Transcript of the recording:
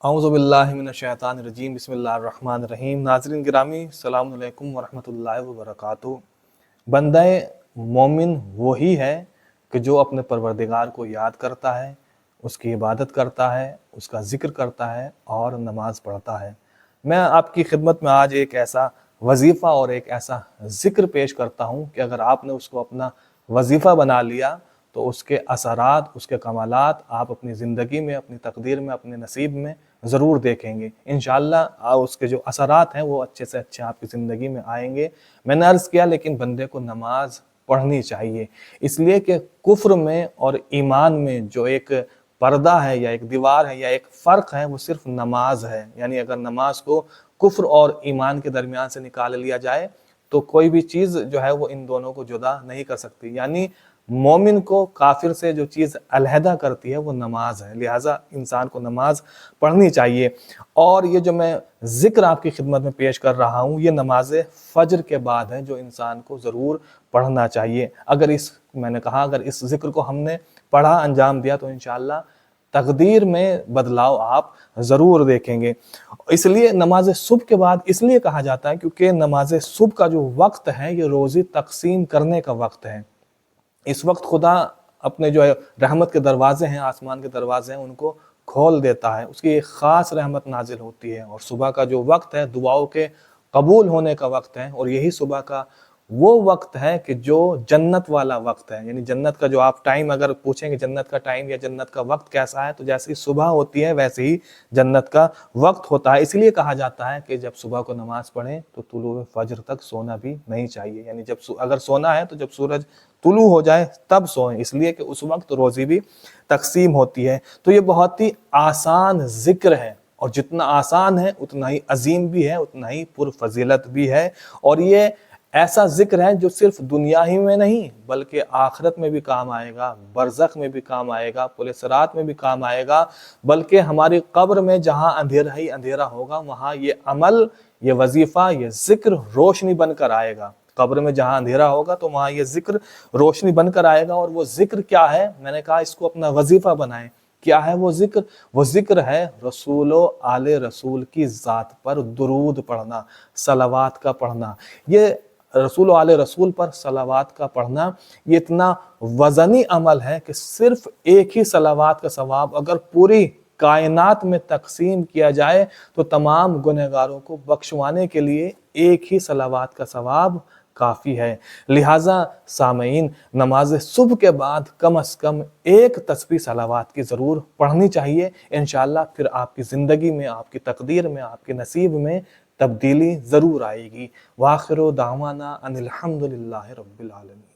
اعوذ باللہ من الشیطان الرجیم، بسم اللہ الرحمن الرحیم۔ ناظرین گرامی، السلام علیکم ورحمۃ اللہ وبرکاتہ۔ بندہ مومن وہی ہے کہ جو اپنے پروردگار کو یاد کرتا ہے، اس کی عبادت کرتا ہے، اس کا ذکر کرتا ہے اور نماز پڑھتا ہے۔ میں آپ کی خدمت میں آج ایک ایسا وظیفہ اور ایک ایسا ذکر پیش کرتا ہوں کہ اگر آپ نے اس کو اپنا وظیفہ بنا لیا تو اس کے اثرات، اس کے کمالات آپ اپنی زندگی میں، اپنی تقدیر میں، اپنے نصیب میں ضرور دیکھیں گے انشاءاللہ۔ اس کے جو اثرات ہیں وہ اچھے سے اچھے آپ کی زندگی میں آئیں گے۔ میں نے عرض کیا لیکن بندے کو نماز پڑھنی چاہیے، اس لیے کہ کفر میں اور ایمان میں جو ایک پردہ ہے یا ایک دیوار ہے یا ایک فرق ہے وہ صرف نماز ہے۔ یعنی اگر نماز کو کفر اور ایمان کے درمیان سے نکال لیا جائے تو کوئی بھی چیز جو ہے وہ ان دونوں کو جدا نہیں کر سکتی۔ یعنی مومن کو کافر سے جو چیز علیحدہ کرتی ہے وہ نماز ہے، لہٰذا انسان کو نماز پڑھنی چاہیے۔ اور یہ جو میں ذکر آپ کی خدمت میں پیش کر رہا ہوں یہ نماز فجر کے بعد ہے جو انسان کو ضرور پڑھنا چاہیے۔ میں نے کہا اگر اس ذکر کو ہم نے پڑھا، انجام دیا تو انشاءاللہ تقدیر میں بدلاؤ آپ ضرور دیکھیں گے۔ اس لیے نماز صبح کے بعد اس لیے کہا جاتا ہے کیونکہ نماز صبح کا جو وقت ہے یہ روزی تقسیم کرنے کا وقت ہے۔ اس وقت خدا اپنے جو رحمت کے دروازے ہیں، آسمان کے دروازے ہیں، ان کو کھول دیتا ہے، اس کی ایک خاص رحمت نازل ہوتی ہے۔ اور صبح کا جو وقت ہے دعاؤں کے قبول ہونے کا وقت ہے، اور یہی صبح کا وہ وقت ہے کہ جو جنت والا وقت ہے۔ یعنی جنت کا جو آپ ٹائم اگر پوچھیں کہ جنت کا ٹائم یا جنت کا وقت کیسا ہے تو جیسی صبح ہوتی ہے ویسے ہی جنت کا وقت ہوتا ہے۔ اس لیے کہا جاتا ہے کہ جب صبح کو نماز پڑھیں تو طلوع فجر تک سونا بھی نہیں چاہیے۔ یعنی اگر سونا ہے تو جب سورج طلوع ہو جائے تب سوئیں، اس لیے کہ اس وقت روزی بھی تقسیم ہوتی ہے۔ تو یہ بہت ہی آسان ذکر ہے، اور جتنا آسان ہے اتنا ہی عظیم بھی ہے، اتنا ہی پرفضیلت بھی ہے۔ اور یہ ایسا ذکر ہے جو صرف دنیا ہی میں نہیں بلکہ آخرت میں بھی کام آئے گا، برزخ میں بھی کام آئے گا، پل صراط میں بھی کام آئے گا، بلکہ ہماری قبر میں جہاں اندھیرا ہی اندھیرا ہوگا وہاں یہ عمل، یہ وظیفہ، یہ ذکر روشنی بن کر آئے گا۔ قبر میں جہاں اندھیرا ہوگا تو وہاں یہ ذکر روشنی بن کر آئے گا۔ اور وہ ذکر کیا ہے؟ میں نے کہا اس کو اپنا وظیفہ بنائیں۔ کیا ہے وہ ذکر؟ وہ ذکر ہے رسول و آل رسول کی ذات پر درود پڑھنا، صلوات کا پڑھنا۔ یہ رسول و آل رسول پر صلوات کا پڑھنا یہ اتنا وزنی عمل ہے کہ صرف ایک ہی صلوات کا ثواب اگر پوری کائنات میں تقسیم کیا جائے تو تمام گنہگاروں کو بخشوانے کے لیے ایک ہی صلوات کا ثواب کافی ہے۔ لہٰذا سامعین، نماز صبح کے بعد کم از کم ایک تسبیح صلوات کی ضرور پڑھنی چاہیے۔ انشاءاللہ پھر آپ کی زندگی میں، آپ کی تقدیر میں، آپ کے نصیب میں تبدیلی ضرور آئے گی۔ وآخر دعوانا ان الحمد للہ رب العالمین۔